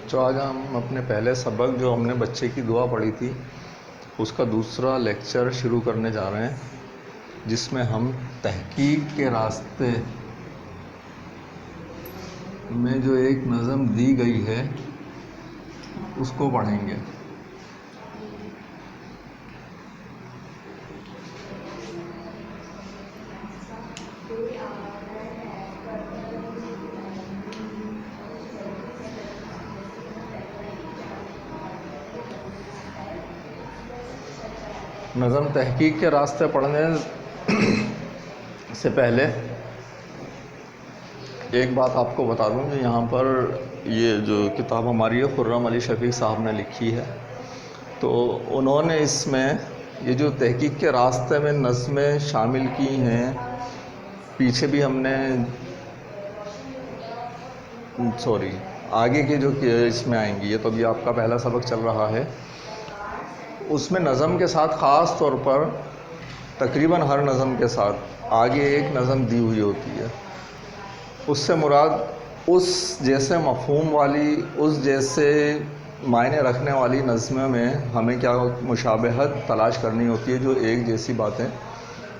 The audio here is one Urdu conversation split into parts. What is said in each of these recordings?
بچوں، آج ہم اپنے پہلے سبق جو ہم نے بچے کی دعا پڑھی تھی اس کا دوسرا لیکچر شروع کرنے جا رہے ہیں، جس میں ہم تحقیق کے راستے میں جو ایک نظم دی گئی ہے اس کو پڑھیں گے۔ نظم تحقیق کے راستے پڑھنے سے پہلے ایک بات آپ کو بتا دوں کہ یہاں پر یہ جو کتاب ہماری ہے خرم علی شفیق صاحب نے لکھی ہے، تو انہوں نے اس میں یہ جو تحقیق کے راستے میں نظمیں شامل کی ہیں، پیچھے بھی ہم نے آگے کے جو اس میں آئیں گی، یہ تو ابھی آپ کا پہلا سبق چل رہا ہے، اس میں نظم کے ساتھ خاص طور پر تقریباً ہر نظم کے ساتھ آگے ایک نظم دی ہوئی ہوتی ہے۔ اس سے مراد اس جیسے مفہوم والی، اس جیسے معنی رکھنے والی نظموں میں ہمیں کیا مشابہت تلاش کرنی ہوتی ہے، جو ایک جیسی باتیں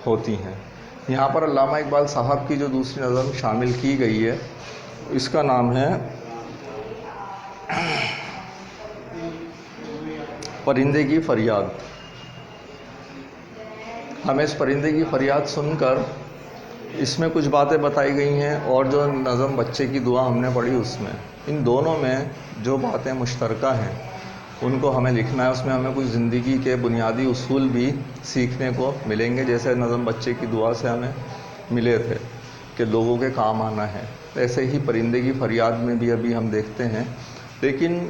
ہوتی ہیں۔ یہاں پر علامہ اقبال صاحب کی جو دوسری نظم شامل کی گئی ہے، اس کا نام ہے پرندے کی فریاد۔ ہمیں اس پرندے کی فریاد سن کر اس میں کچھ باتیں بتائی گئی ہیں، اور جو نظم بچے کی دعا ہم نے پڑھی اس میں، ان دونوں میں جو باتیں مشترکہ ہیں ان کو ہمیں لکھنا ہے۔ اس میں ہمیں کچھ زندگی کے بنیادی اصول بھی سیکھنے کو ملیں گے، جیسے نظم بچے کی دعا سے ہمیں ملے تھے کہ لوگوں کے کام آنا ہے، ایسے ہی پرندے کی فریاد میں بھی ابھی ہم دیکھتے ہیں۔ لیکن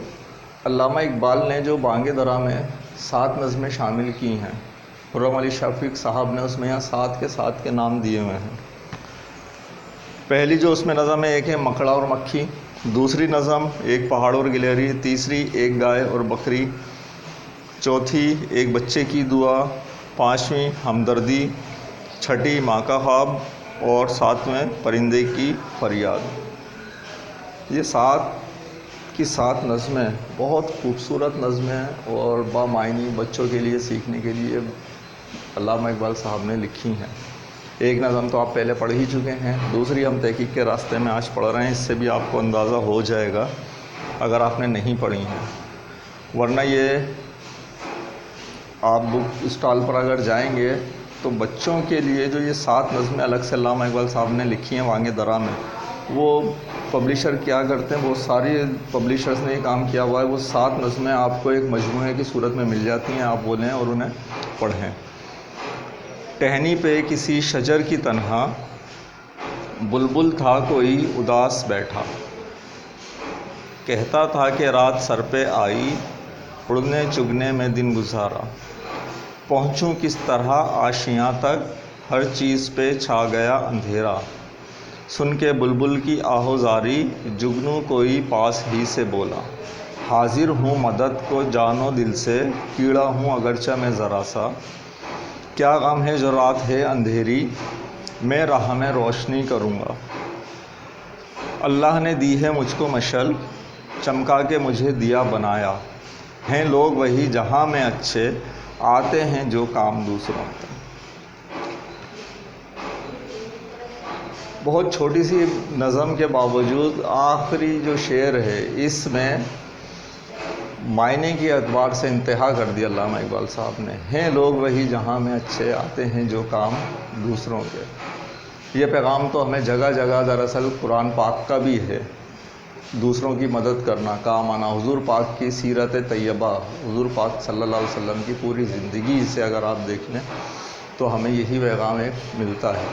علامہ اقبال نے جو بانگ درا میں 7 نظمیں شامل کی ہیں، خرم علی شفیق صاحب نے اس میں یہاں 7 کے 7 کے نام دیے ہوئے ہیں۔ پہلی جو اس میں نظم ہے، ایک ہے مکڑا اور مکھی، دوسری نظم ایک پہاڑ اور گلہری، تیسری ایک گائے اور بکری، چوتھی ایک بچے کی دعا، پانچویں ہمدردی، چھٹی ماں کا خواب، اور 7ویں پرندے کی فریاد۔ یہ 7 کی 7 نظمیں بہت خوبصورت نظمیں اور بامعنی بچوں کے لیے سیکھنے کے لیے علامہ اقبال صاحب نے لکھی ہیں۔ ایک نظم تو آپ پہلے پڑھ ہی چکے ہیں، دوسری ہم تحقیق کے راستے میں آج پڑھ رہے ہیں۔ اس سے بھی آپ کو اندازہ ہو جائے گا اگر آپ نے نہیں پڑھی ہیں، ورنہ یہ آپ بک اسٹال پر اگر جائیں گے تو بچوں کے لیے جو یہ 7 نظمیں الگ سے علامہ اقبال صاحب نے لکھی ہیں بانگ درا میں، وہ پبلشر کیا کرتے ہیں، وہ ساری پبلشرز نے یہ کام کیا ہوا ہے، وہ 7 نظمیں آپ کو ایک مجموعے کی صورت میں مل جاتی ہیں، آپ وہ لیں اور انہیں پڑھیں۔ ٹہنی پہ کسی شجر کی تنہا، بلبل تھا کوئی اداس بیٹھا، کہتا تھا کہ رات سر پہ آئی، اڑنے چگنے میں دن گزارا، پہنچوں کس طرح آشیاں تک، ہر چیز پہ چھا گیا اندھیرا، سن کے بلبل کی آہوزاری، جگنو کوئی پاس ہی سے بولا، حاضر ہوں مدد کو جان و دل سے، کیڑا ہوں اگرچہ میں ذرا سا، کیا غم ہے جو رات ہے اندھیری، میں راہ میں روشنی کروں گا، اللہ نے دی ہے مجھ کو مشعل، چمکا کے مجھے دیا بنایا، ہیں لوگ وہی جہاں میں اچھے، آتے ہیں جو کام دوسروں کے۔ بہت چھوٹی سی نظم کے باوجود آخری جو شعر ہے اس میں معنی کے اعتبار سے انتہا کر دی علامہ اقبال صاحب نے، ہیں لوگ وہی جہاں میں اچھے، آتے ہیں جو کام دوسروں کے۔ یہ پیغام تو ہمیں جگہ جگہ دراصل قرآن پاک کا بھی ہے، دوسروں کی مدد کرنا، کام آنا۔ حضور پاک کی سیرت طیبہ، حضور پاک صلی اللہ علیہ وسلم کی پوری زندگی سے اگر آپ دیکھ لیں تو ہمیں یہی پیغام ایک ملتا ہے۔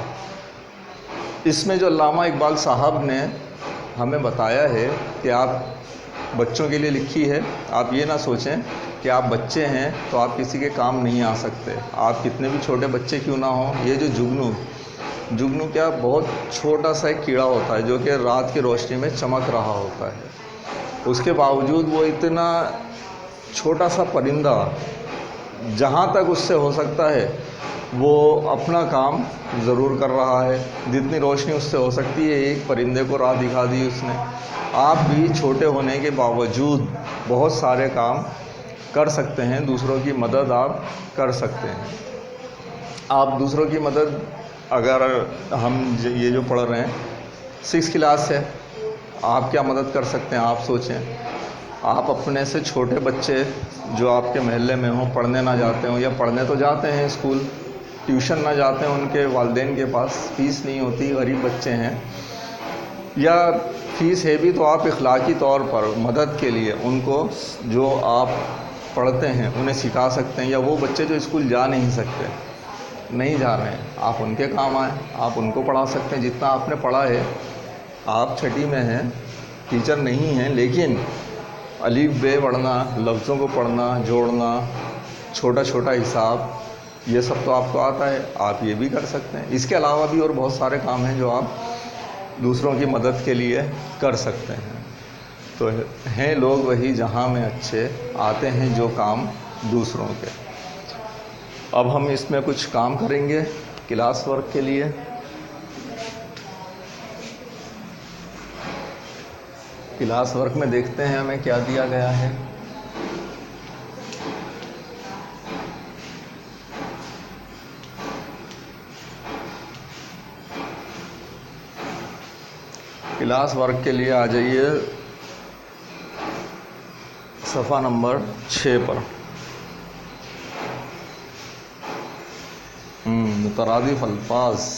اس میں جو علامہ اقبال صاحب نے ہمیں بتایا ہے کہ آپ بچوں کے لیے لکھی ہے، آپ یہ نہ سوچیں کہ آپ بچے ہیں تو آپ کسی کے کام نہیں آ سکتے، آپ کتنے بھی چھوٹے بچے کیوں نہ ہوں۔ یہ جو جگنو کیا بہت چھوٹا سا ایک کیڑا ہوتا ہے جو کہ رات کی روشنی میں چمک رہا ہوتا ہے، اس کے باوجود وہ اتنا چھوٹا سا پرندہ جہاں تک اس سے ہو سکتا ہے وہ اپنا کام ضرور کر رہا ہے، جتنی روشنی اس سے ہو سکتی ہے ایک پرندے کو راہ دکھا دی اس نے۔ آپ بھی چھوٹے ہونے کے باوجود بہت سارے کام کر سکتے ہیں، دوسروں کی مدد آپ کر سکتے ہیں۔ آپ دوسروں کی مدد، اگر ہم یہ جو پڑھ رہے ہیں 6 کلاس سے، آپ کیا مدد کر سکتے ہیں آپ سوچیں۔ آپ اپنے سے چھوٹے بچے جو آپ کے محلے میں ہوں، پڑھنے نہ جاتے ہوں، یا پڑھنے تو جاتے ہیں اسکول، ٹیوشن نہ جاتے ہیں، ان کے والدین کے پاس فیس نہیں ہوتی، غریب بچے ہیں، یا فیس ہے بھی تو آپ اخلاقی طور پر مدد کے لیے ان کو جو آپ پڑھتے ہیں انہیں سکھا سکتے ہیں۔ یا وہ بچے جو اسکول جا نہیں سکتے، نہیں جا رہے ہیں، آپ ان کے کام آئیں، آپ ان کو پڑھا سکتے ہیں جتنا آپ نے پڑھا ہے۔ آپ چھٹی میں ہیں، ٹیچر نہیں ہیں، لیکن الف بے پڑھنا، لفظوں کو پڑھنا، جوڑنا، چھوٹا چھوٹا حساب، یہ سب تو آپ کو آتا ہے، آپ یہ بھی کر سکتے ہیں۔ اس کے علاوہ بھی اور بہت سارے کام ہیں جو آپ دوسروں کی مدد کے لیے کر سکتے ہیں۔ تو ہیں لوگ وہی جہاں میں اچھے، آتے ہیں جو کام دوسروں کے۔ اب ہم اس میں کچھ کام کریں گے کلاس ورک کے لیے۔ کلاس ورک میں دیکھتے ہیں ہمیں کیا دیا گیا ہے۔ کلاس ورک کے لیے آ جائیے صفحہ نمبر 6 پر۔ مترادف الفاظ۔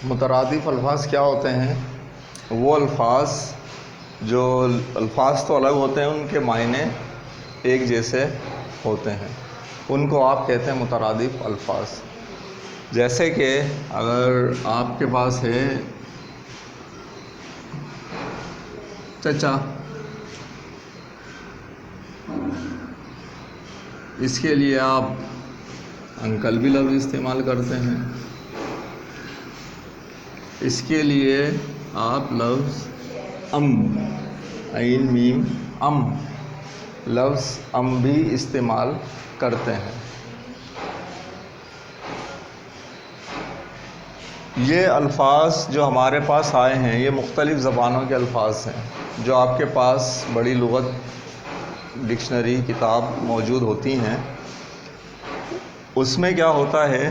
مترادف الفاظ کیا ہوتے ہیں؟ وہ الفاظ جو الفاظ تو الگ ہوتے ہیں، ان کے معنی ایک جیسے ہوتے ہیں، ان کو آپ کہتے ہیں مترادف الفاظ۔ جیسے کہ اگر آپ کے پاس ہے چچا، اس کے لیے آپ انکل بھی لفظ استعمال کرتے ہیں۔ اس کے لیے آپ لفظ عین میم لفظ بھی استعمال کرتے ہیں۔ یہ الفاظ جو ہمارے پاس آئے ہیں یہ مختلف زبانوں کے الفاظ ہیں۔ جو آپ کے پاس بڑی لغت ڈکشنری کتاب موجود ہوتی ہیں، اس میں کیا ہوتا ہے،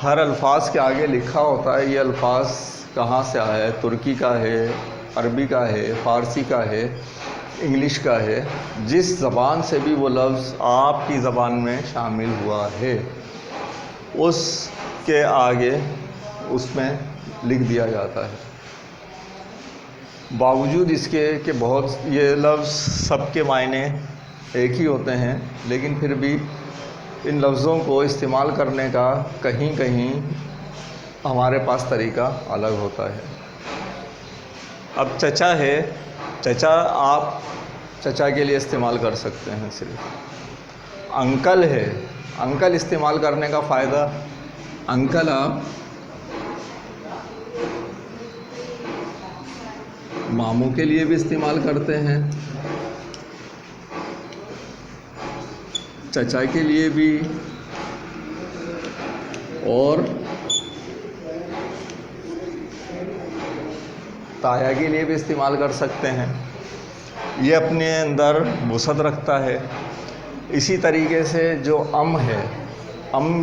ہر الفاظ کے آگے لکھا ہوتا ہے یہ الفاظ کہاں سے آیا ہے، ترکی کا ہے، عربی کا ہے، فارسی کا ہے، انگلش کا ہے، جس زبان سے بھی وہ لفظ آپ کی زبان میں شامل ہوا ہے اس کے آگے اس میں لکھ دیا جاتا ہے۔ باوجود اس کے کہ بہت یہ لفظ سب کے معنی ایک ہی ہوتے ہیں، لیکن پھر بھی ان لفظوں کو استعمال کرنے کا کہیں کہیں ہمارے پاس طریقہ الگ ہوتا ہے۔ اب چچا ہے، چچا آپ چچا کے لیے استعمال کر سکتے ہیں صرف۔ انکل ہے، انکل استعمال کرنے کا فائدہ، انکل آپ ماموں کے لیے بھی استعمال کرتے ہیں، چچا کے لیے بھی، اور تایا کے لیے بھی استعمال کر سکتے ہیں۔ یہ اپنے اندر وسعت رکھتا ہے۔ اسی طریقے سے جو ہے،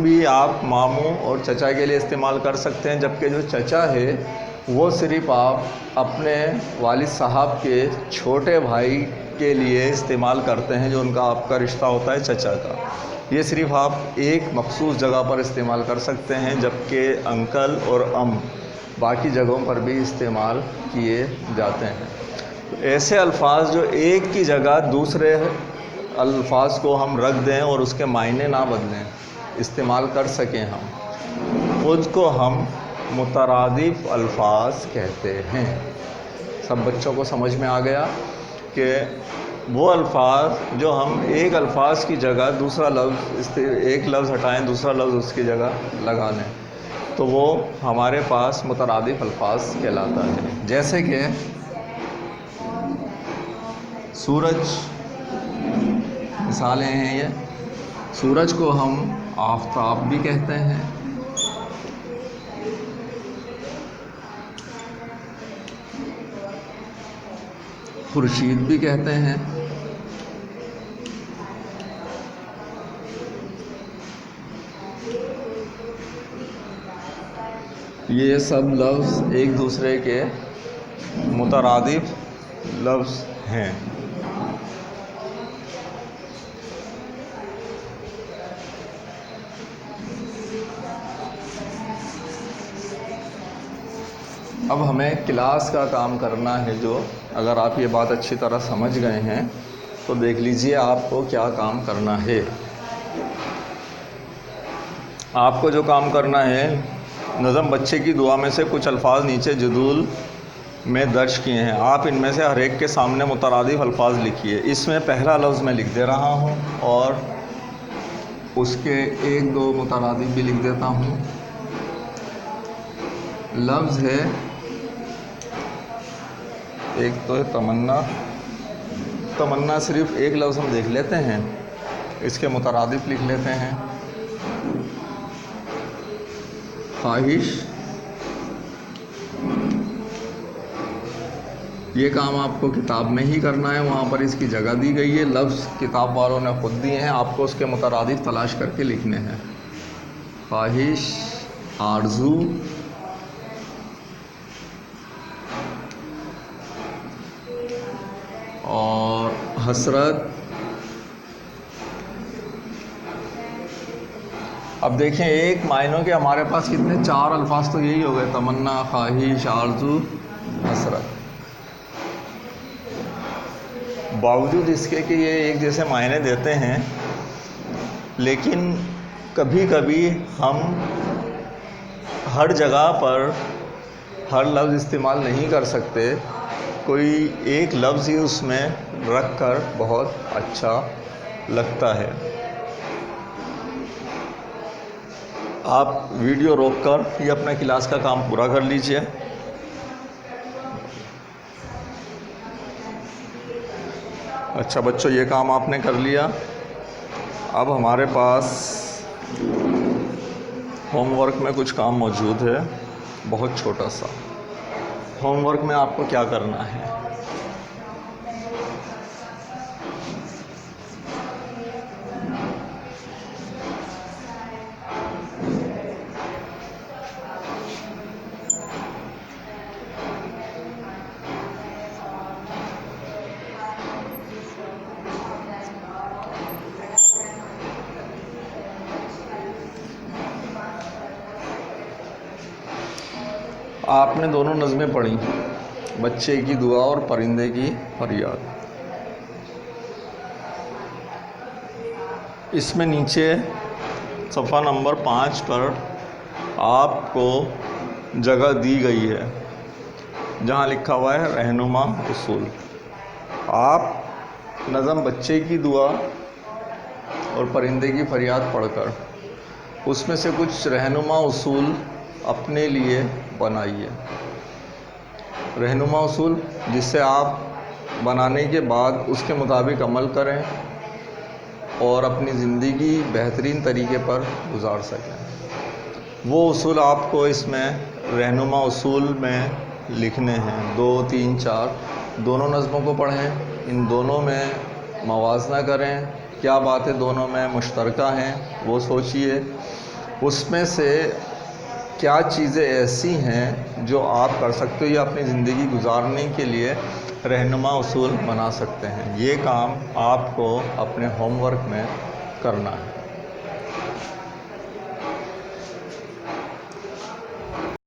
بھی آپ ماموں اور چچا کے لیے استعمال کر سکتے ہیں، جبکہ جو چچا ہے وہ صرف آپ اپنے والد صاحب کے چھوٹے بھائی کے لیے استعمال کرتے ہیں، جو ان کا آپ کا رشتہ ہوتا ہے چچا کا۔ یہ صرف آپ ایک مخصوص جگہ پر استعمال کر سکتے ہیں، جبکہ انکل اور باقی جگہوں پر بھی استعمال کیے جاتے ہیں۔ ایسے الفاظ جو ایک کی جگہ دوسرے الفاظ کو ہم رکھ دیں اور اس کے معنی نہ بدلیں، استعمال کر سکیں ہم، خود کو ہم مترادف الفاظ کہتے ہیں۔ سب بچوں کو سمجھ میں آ گیا کہ وہ الفاظ جو ہم ایک الفاظ کی جگہ دوسرا لفظ، ایک لفظ ہٹائیں دوسرا لفظ اس کی جگہ لگا لیں، تو وہ ہمارے پاس مترادف الفاظ کہلاتا ہے۔ جیسے کہ سورج، مثالیں ہیں یہ، سورج کو ہم آفتاب بھی کہتے ہیں، خورشید بھی کہتے ہیں، یہ سب لفظ ایک دوسرے کے مترادف لفظ ہیں۔ اب ہمیں کلاس کا کام کرنا ہے، جو اگر آپ یہ بات اچھی طرح سمجھ گئے ہیں تو دیکھ لیجئے آپ کو کیا کام کرنا ہے۔ آپ کو جو کام کرنا ہے، نظم بچے کی دعا میں سے کچھ الفاظ نیچے جدول میں درج کیے ہیں، آپ ان میں سے ہر ایک کے سامنے مترادف الفاظ لکھیے۔ اس میں پہلا لفظ میں لکھ دے رہا ہوں اور اس کے ایک دو مترادف بھی لکھ دیتا ہوں۔ لفظ ہے، ایک تو ہے تمنا، تمنا صرف ایک لفظ ہم دیکھ لیتے ہیں، اس کے مترادف لکھ لیتے ہیں۔ خواہش، یہ کام آپ کو کتاب میں ہی کرنا ہے، وہاں پر اس کی جگہ دی گئی ہے، لفظ کتاب والوں نے خود دیے ہیں، آپ کو اس کے مترادف تلاش کر کے لکھنے ہیں۔ خواہش، آرزو، اور حسرت۔ اب دیکھیں ایک معنوں کے ہمارے پاس کتنے، چار الفاظ تو یہی ہو گئے، تمنا، خواہش، آرزو، حسرت۔ باوجود اس کے کہ یہ ایک جیسے معنی دیتے ہیں، لیکن کبھی کبھی ہم ہر جگہ پر ہر لفظ استعمال نہیں کر سکتے، کوئی ایک لفظ ہی اس میں رکھ کر بہت اچھا لگتا ہے۔ آپ ویڈیو روک کر یہ اپنا کلاس کا کام پورا کر لیجئے۔ اچھا بچوں، یہ کام آپ نے کر لیا۔ اب ہمارے پاس ہوم ورک میں کچھ کام موجود ہے، بہت چھوٹا سا۔ ہوم ورک میں آپ کو کیا کرنا ہے؟ آپ نے دونوں نظمیں پڑھی، بچے کی دعا اور پرندے کی فریاد۔ اس میں نیچے صفحہ نمبر 5 پر آپ کو جگہ دی گئی ہے جہاں لکھا ہوا ہے رہنما اصول۔ آپ نظم بچے کی دعا اور پرندے کی فریاد پڑھ کر اس میں سے کچھ رہنما اصول اپنے لیے بنائیے۔ رہنما اصول جس سے آپ بنانے کے بعد اس کے مطابق عمل کریں اور اپنی زندگی بہترین طریقے پر گزار سکیں۔ وہ اصول آپ کو اس میں رہنما اصول میں لکھنے ہیں، 2 3 4۔ دونوں نظموں کو پڑھیں، ان دونوں میں موازنہ کریں، کیا باتیں دونوں میں مشترکہ ہیں وہ سوچیے، اس میں سے کیا چیزیں ایسی ہیں جو آپ کر سکتے ہو یا اپنی زندگی گزارنے کے لیے رہنما اصول بنا سکتے ہیں۔ یہ کام آپ کو اپنے ہوم ورک میں کرنا ہے۔